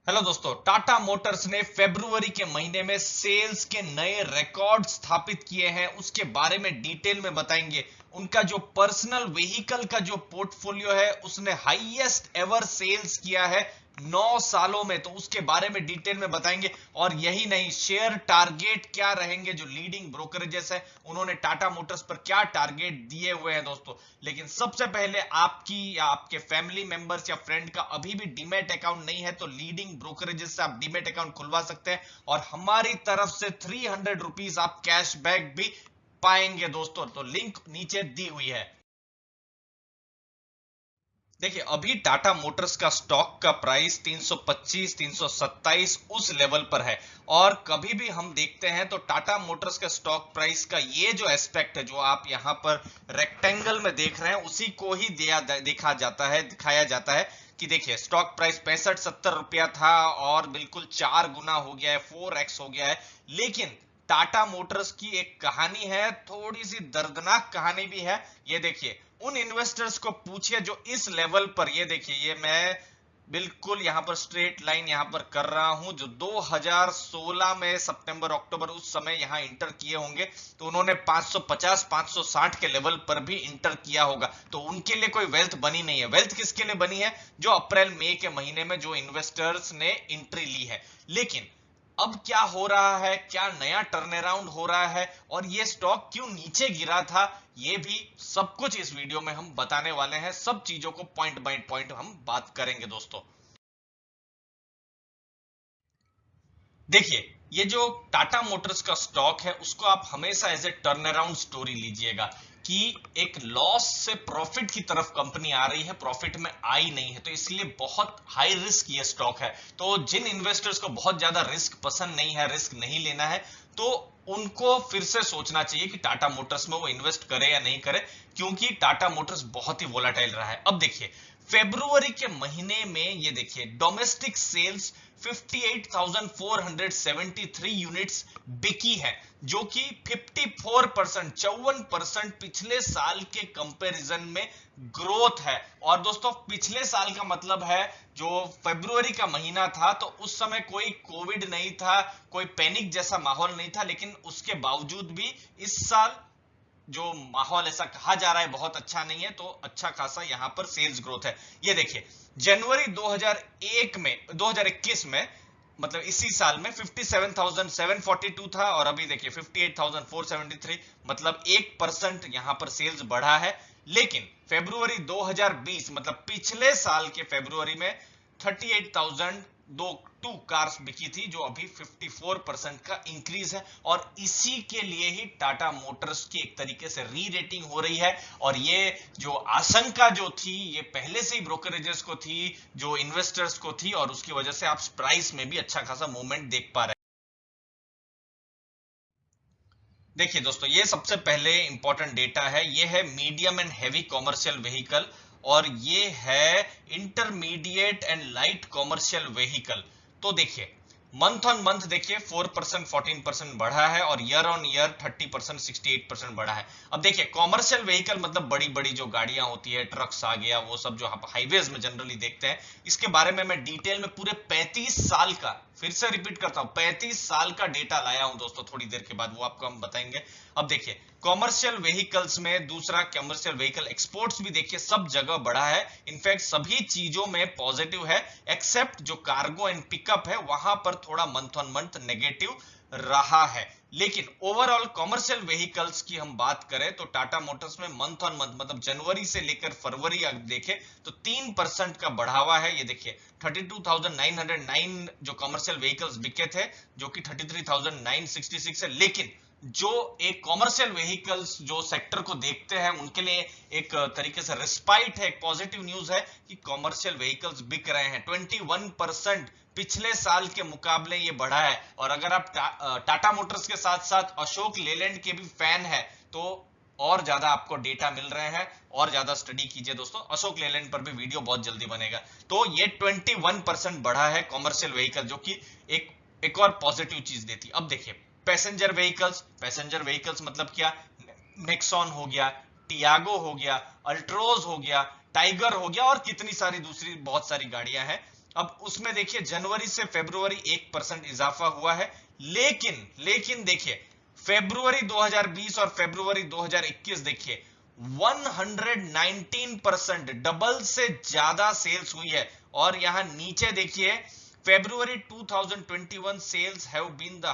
Hello दोस्तों, Tata Motors ने फरवरी के महीने में सेल्स के नए रिकॉर्ड स्थापित किए हैं। उसके बारे में डिटेल में बताएंगे। उनका जो पर्सनल व्हीकल का जो पोर्टफोलियो है उसने हाईएस्ट एवर सेल्स किया है 9 सालों में, तो उसके बारे में डिटेल में बताएंगे। और यही नहीं, शेयर टारगेट क्या रहेंगे। जो लीडिंग ब्रोकरेजेस है उन्होंने टाटा मोटर्स पर क्या टारगेट दिए हुए हैं दोस्तों। लेकिन सबसे पहले आपकी या आपके फैमिली मेंबर्स या फ्रेंड का अभी भी डीमैट अकाउंट नहीं है तो लीडिंग ब्रोकरेजेस से आप डीमैट अकाउंट खुलवा सकते हैं और हमारी तरफ से 300 रुपीज आप कैशबैक भी पाएंगे दोस्तों। तो लिंक नीचे दी हुई है। देखिए, अभी टाटा मोटर्स का स्टॉक का प्राइस 325 327 उस लेवल पर है। और कभी भी हम देखते हैं तो टाटा मोटर्स का स्टॉक प्राइस का ये जो एस्पेक्ट है जो आप यहाँ पर रेक्टेंगल में देख रहे हैं उसी को ही दिखाया जाता है कि देखिए स्टॉक प्राइस 65-70 रुपया था और बिल्कुल 4 गुना हो गया है, 4x हो गया है। लेकिन टाटा मोटर्स की एक कहानी है, थोड़ी सी दर्दनाक कहानी भी है। ये देखिए, उन इन्वेस्टर्स को पूछिए जो इस लेवल पर, ये देखिए, ये मैं बिल्कुल यहां पर स्ट्रेट लाइन यहां पर कर रहा हूं, जो 2016 में सितंबर अक्टूबर उस समय यहां इंटर किए होंगे तो उन्होंने 550 560 के लेवल पर भी इंटर किया होगा। तो उनके लिए कोई वेल्थ बनी नहीं है। वेल्थ किसके लिए बनी है? जो अप्रैल मई के महीने में जो इन्वेस्टर्स ने एंट्री ली है। लेकिन अब क्या हो रहा है, क्या नया टर्न अराउंड हो रहा है और ये स्टॉक क्यों नीचे गिरा था, ये भी सब कुछ इस वीडियो में हम बताने वाले हैं। सब चीजों को पॉइंट बाय पॉइंट हम बात करेंगे दोस्तों। देखिए, ये जो टाटा मोटर्स का स्टॉक है उसको आप हमेशा as a turnaround story लीजिएगा कि एक लॉस से प्रॉफिट की तरफ कंपनी आ रही है, प्रॉफिट में आई नहीं है, तो इसलिए बहुत हाई रिस्क ये स्टॉक है। तो जिन इन्वेस्टर्स को बहुत ज्यादा रिस्क पसंद नहीं है, रिस्क नहीं लेना है, तो उनको फिर से सोचना चाहिए कि टाटा मोटर्स में वो इन्वेस्ट करे या नहीं करे, क्योंकि टाटा मोटर्स बहुत ही वोलाटाइल रहा है। अब देखिए, फेब्रुवरी के महीने में ये देखिए डोमेस्टिक सेल्स 58,473 यूनिट्स बिकी है, जो कि 54% पिछले साल के कंपैरिजन में ग्रोथ है। और दोस्तों, पिछले साल का मतलब है जो फरवरी का महीना था तो उस समय कोई कोविड नहीं था, कोई पैनिक जैसा माहौल नहीं था, लेकिन उसके बावजूद भी इस साल जो माहौल ऐसा कहा जा रहा है बहुत अच्छा नहीं है, तो अच्छा खासा यहां पर सेल्स ग्रोथ है। ये देखिए, जनवरी 2021 में, मतलब इसी साल में 57,742 था और अभी देखिए 58,473, मतलब 1% यहां पर सेल्स बढ़ा है। लेकिन फरवरी 2020 मतलब पिछले साल के फरवरी में 38,000 टू कार्स बिकी थी, जो अभी 54% का इंक्रीज है। और इसी के लिए ही टाटा मोटर्स की एक तरीके से री रेटिंग हो रही है। और ये जो आशंका जो थी ये पहले से ही ब्रोकरेजेस को थी, जो इन्वेस्टर्स को थी, और उसकी वजह से आप प्राइस में भी अच्छा खासा मूवमेंट देख पा रहे हैं। देखिए दोस्तों, ये सबसे पहले इंपॉर्टेंट डेटा है, ये है medium and heavy commercial vehicle, और ये है intermediate and light commercial vehicle. तो देखिए, मंथ ऑन मंथ देखिए 4% 14% बढ़ा है और ईयर ऑन ईयर 30% 68% बढ़ा है। अब देखिए, कॉमर्शियल व्हीकल मतलब बड़ी बड़ी जो गाड़ियां होती है, ट्रक्स आ गया, वो सब जो आप हाईवेज में जनरली देखते हैं। इसके बारे में मैं डिटेल में पूरे 35 साल का, फिर से रिपीट करता हूं, 35 साल का डेटा लाया हूं दोस्तों। थोड़ी देर के बाद वो आपको हम बताएंगे। अब देखिए, कॉमर्शियल व्हीकल्स में दूसरा, कॉमर्शियल व्हीकल एक्सपोर्ट्स भी देखिए सब जगह बढ़ा है। इनफैक्ट सभी चीजों में पॉजिटिव है, एक्सेप्ट जो कार्गो एंड पिकअप है वहां पर थोड़ा मंथ ऑन मंथ नेगेटिव रहा है। लेकिन ओवरऑल कॉमर्शियल व्हीकल्स की हम बात करें तो टाटा मोटर्स में मंथ ऑन मंथ मतलब जनवरी से लेकर फरवरी देखें तो 3% का बढ़ावा है। ये देखिए, 32,909 जो कॉमर्शियल व्हीकल्स बिके थे, जो कि 33,966 है। लेकिन जो एक कॉमर्शियल व्हीकल्स जो सेक्टर को देखते हैं उनके लिए एक तरीके से रिस्पाइट है, एक पॉजिटिव न्यूज है कि कॉमर्शियल व्हीकल्स बिक रहे हैं। 21% पिछले साल के मुकाबले ये बढ़ा है। और अगर आप टाटा मोटर्स के साथ साथ अशोक लेलैंड के भी फैन है तो और ज्यादा आपको डेटा मिल रहे हैं, और ज्यादा स्टडी कीजिए दोस्तों। अशोक लेलैंड पर भी वीडियो बहुत जल्दी बनेगा। तो ये 21% बढ़ा है कॉमर्शियल व्हीकल, जो कि एक और पॉजिटिव चीज देती। अब देखिए, पैसेंजर व्हीकल्स मतलब क्या? नेक्सॉन हो गया, टियागो हो गया, अल्ट्रोज हो गया, टाइगर हो गया और कितनी सारी दूसरी बहुत सारी गाड़ियां हैं। अब उसमें देखिए जनवरी से फरवरी 1% इजाफा हुआ है, लेकिन देखिए फरवरी 2020 और फरवरी 2021 देखिए 119% डबल से ज्यादा सेल्स हुई है। और यहां नीचे देखिए फरवरी 2021 sales have been the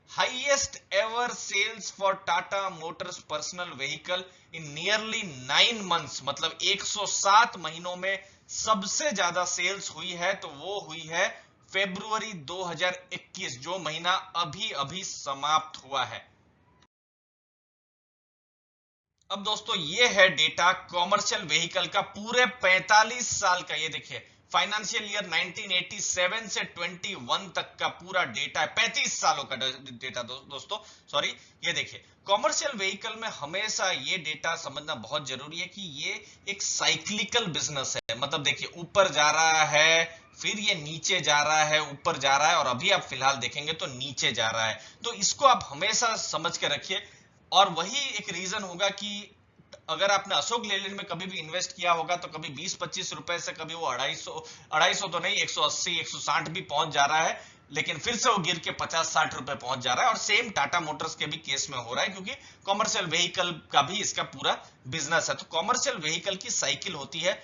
highest ever sales for Tata Motors personal vehicle in nearly 9 months, मतलब 107 महीनों में सबसे ज्यादा सेल्स हुई है तो वो हुई है फरवरी 2021, जो महीना अभी अभी समाप्त हुआ है। अब दोस्तों ये है डेटा कॉमर्शियल व्हीकल का पूरे 45 साल का। ये देखिए फाइनेंशियल ईयर 1987 से 21 तक का पूरा डेटा है, 35 सालों का डेटा दोस्तों सॉरी। ये देखिए कॉमर्शियल व्हीकल में हमेशा ये डेटा समझना बहुत जरूरी है कि ये एक साइक्लिकल बिजनेस है। मतलब देखिए ऊपर जा रहा है, फिर ये नीचे जा रहा है, ऊपर जा रहा है, और अभी आप फिलहाल देखेंगे तो नीचे जा रहा है। तो इसको आप हमेशा समझ के रखिए। और वही एक रीजन होगा कि अगर आपने अशोक लेलैंड में कभी भी इन्वेस्ट किया होगा तो कभी 20-25 रुपए से कभी वो 250 तो नहीं 180 160 भी पहुंच जा रहा है, लेकिन फिर से वो गिर के 50-60 रुपए पहुंच जा रहा है। और सेम टाटा मोटर्स के भी केस में हो रहा है, क्योंकि कॉमर्शियल व्हीकल का भी इसका पूरा बिजनेस है। तो कॉमर्शियल व्हीकल की साइकिल होती है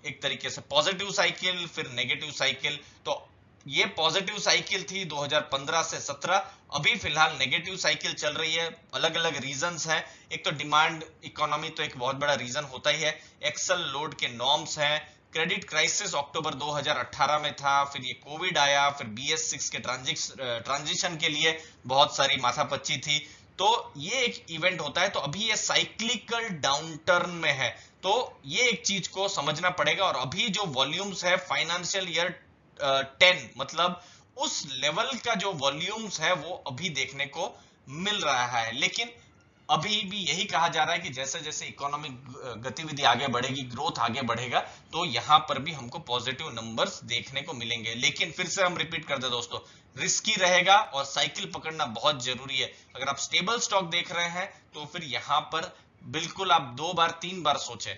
एक तरीके से पॉजिटिव साइकिल, फिर नेगेटिव साइकिल। तो ये पॉजिटिव साइकिल थी 2015 से 17, अभी फिलहाल नेगेटिव साइकिल चल रही है। अलग अलग रीजंस हैं। एक तो डिमांड इकोनॉमी तो एक बहुत बड़ा रीजन होता ही है, एक्सेल लोड के नॉर्म्स हैं, क्रेडिट क्राइसिस अक्टूबर 2018 में था, फिर ये कोविड आया, फिर BS6 के ट्रांजिशन के लिए बहुत सारी माथापच्ची थी। तो ये एक इवेंट होता है। तो अभी ये साइक्लिकल डाउनटर्न में है, तो ये एक चीज को समझना पड़ेगा। और अभी जो वॉल्यूम्स है फाइनेंशियल ईयर 10 मतलब उस लेवल का जो वॉल्यूम्स है वो अभी देखने को मिल रहा है। लेकिन अभी भी यही कहा जा रहा है कि जैसे जैसे इकोनॉमिक गतिविधि आगे बढ़ेगी, ग्रोथ आगे बढ़ेगा, तो यहां पर भी हमको पॉजिटिव नंबर्स देखने को मिलेंगे। लेकिन फिर से हम रिपीट कर दे दोस्तों, रिस्की रहेगा और साइकिल पकड़ना बहुत जरूरी है। अगर आप स्टेबल स्टॉक देख रहे हैं तो फिर यहां पर बिल्कुल आप 2 बार 3 बार सोचें।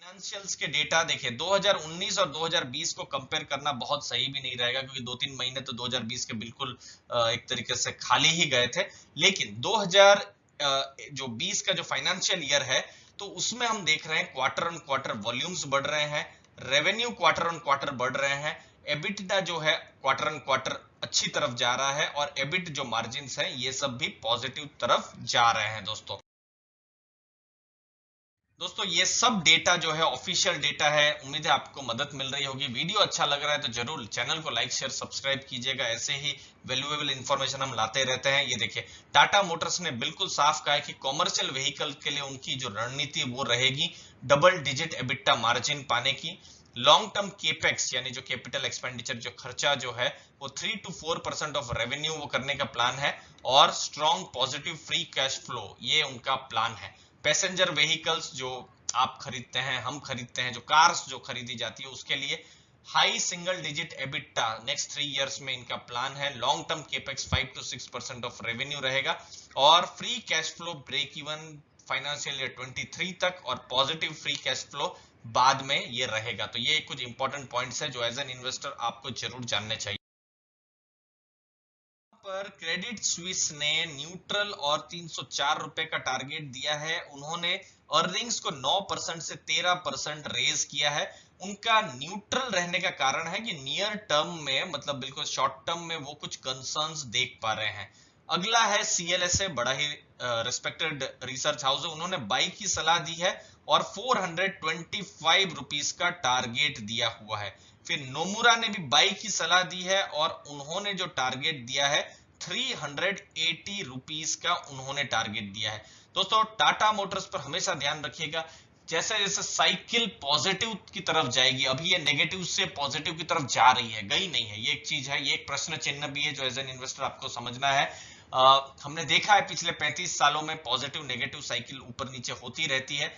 फाइनेंशियल्स के डेटा देखिए 2019 और 2020 को कंपेयर करना बहुत सही भी नहीं रहेगा, क्योंकि 2-3 महीने तो 2020 के बिल्कुल एक तरीके से खाली ही गए थे। लेकिन 2020 का जो फाइनेंशियल ईयर है तो उसमें हम देख रहे हैं क्वार्टर ऑन क्वार्टर वॉल्यूम्स बढ़ रहे हैं, रेवेन्यू क्वार्टर ऑन क्वार्टर बढ़ रहे हैं, एबिटा जो है क्वार्टर ऑन क्वार्टर अच्छी तरफ जा रहा है, और एबिट जो मार्जिन है ये सब भी पॉजिटिव तरफ जा रहे हैं। दोस्तों ये सब डेटा जो है ऑफिशियल डेटा है। उम्मीद है आपको मदद मिल रही होगी। वीडियो अच्छा लग रहा है तो जरूर चैनल को लाइक शेयर सब्सक्राइब कीजिएगा। ऐसे ही वैल्यूएबल इंफॉर्मेशन हम लाते रहते हैं। ये देखिए टाटा मोटर्स ने बिल्कुल साफ कहा है कि कॉमर्शियल व्हीकल के लिए उनकी जो रणनीति वो रहेगी डबल डिजिट एबिटा मार्जिन पाने की। लॉन्ग टर्म केपेक्स यानी जो कैपिटल एक्सपेंडिचर जो खर्चा जो है वो 3 to 4% ऑफ रेवेन्यू वो करने का प्लान है, और strong positive free cash flow ये उनका प्लान है। पैसेंजर व्हीकल्स जो आप खरीदते हैं, हम खरीदते हैं, जो कार्स जो खरीदी जाती है उसके लिए high single digit EBITDA next 3 years में इनका प्लान है। Long term capex 5 to 6% of revenue रहेगा, और free cash flow break even financial year 23 तक, और पॉजिटिव फ्री कैश फ्लो बाद में ये रहेगा। तो ये कुछ इंपॉर्टेंट पॉइंट्स है जो एज एन इन्वेस्टर आपको जरूर जानने चाहिए। पर क्रेडिट स्विस ने न्यूट्रल और 304 रुपए का टारगेट दिया है। उन्होंने अर्निंग्स को 9% से 13% रेज किया है। उनका न्यूट्रल रहने का कारण है कि नियर टर्म में मतलब बिल्कुल शॉर्ट टर्म में वो कुछ कंसर्न्स देख पा रहे हैं। अगला है CLSA, बड़ा ही रिस्पेक्टेड रिसर्च हाउस है। उन्होंने बाई की सलाह दी है और 425 रुपीस का टारगेट दिया हुआ है। फिर नोमुरा ने भी बाई की सलाह दी है और उन्होंने जो टारगेट दिया है 380 रुपीस का उन्होंने टारगेट दिया है। दोस्तों टाटा मोटर्स पर हमेशा ध्यान रखिएगा, जैसे जैसे साइकिल पॉजिटिव की तरफ जाएगी, अभी ये नेगेटिव से पॉजिटिव की तरफ जा रही है, गई नहीं है, ये एक चीज है, ये एक प्रश्न चिन्ह भी है जो एज एन इन्वेस्टर आपको समझना है। हमने देखा है पिछले 35 सालों में पॉजिटिव नेगेटिव साइकिल ऊपर नीचे होती रहती है।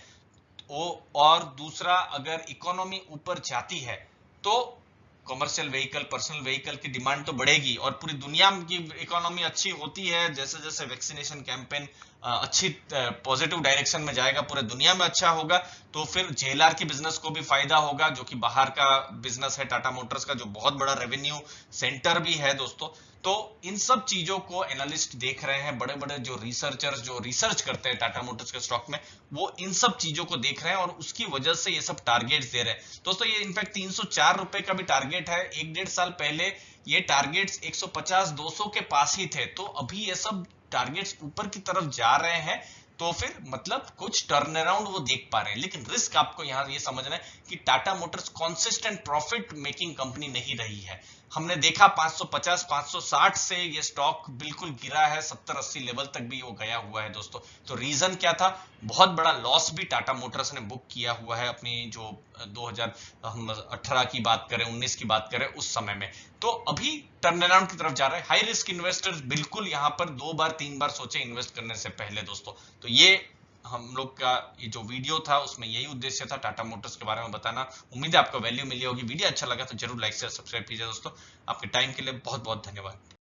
और दूसरा, अगर इकोनॉमी ऊपर जाती है तो कॉमर्शियल व्हीकल पर्सनल व्हीकल की डिमांड तो बढ़ेगी, और पूरी दुनिया की इकोनॉमी अच्छी होती है जैसे जैसे वैक्सीनेशन कैंपेन अच्छी पॉजिटिव डायरेक्शन में जाएगा, पूरे दुनिया में अच्छा होगा, तो फिर जेएलआर की बिजनेस को भी फायदा होगा, जो कि बाहर का बिजनेस है टाटा मोटर्स का, जो बहुत बड़ा रेवेन्यू सेंटर भी है दोस्तों। तो इन सब चीजों को एनालिस्ट देख रहे हैं, बड़े बड़े जो रिसर्चर्स जो रिसर्च करते हैं टाटा मोटर्स के स्टॉक में, वो इन सब चीजों को देख रहे हैं और उसकी वजह से ये सब टारगेट्स दे रहे हैं दोस्तों। ये इनफैक्ट 304 रुपए का भी टारगेट है, 1-1.5 साल पहले ये टारगेट्स 150-200 के पास ही थे, तो अभी ये सब टारगेट्स ऊपर की तरफ जा रहे हैं, तो फिर मतलब कुछ टर्न अराउंड वो देख पा रहे हैं। लेकिन रिस्क आपको यहां ये समझना है कि Tata Motors consistent profit making company नहीं रही है। हमने देखा 550 560 से ये स्टॉक बिल्कुल गिरा है, 70-80 लेवल तक भी वो गया हुआ है दोस्तों। तो रीजन क्या था? बहुत बड़ा लॉस भी टाटा मोटर्स ने बुक किया हुआ है अपनी जो 2018 की बात करें, 19 की बात करें उस समय में। तो अभी टर्न अराउंड की तरफ जा रहा है। हाई रिस्क इन्वेस्टर्स बिल्कुल यहाँ पर 2-3 बार सोचे इन्वेस्ट करने से पहले दोस्तों। तो ये हम लोग का ये जो वीडियो था उसमें यही उद्देश्य था, टाटा मोटर्स के बारे में बताना। उम्मीद है आपको वैल्यू मिली होगी। वीडियो अच्छा लगा तो जरूर लाइक शेयर सब्सक्राइब कीजिए दोस्तों। आपके टाइम के लिए बहुत बहुत धन्यवाद।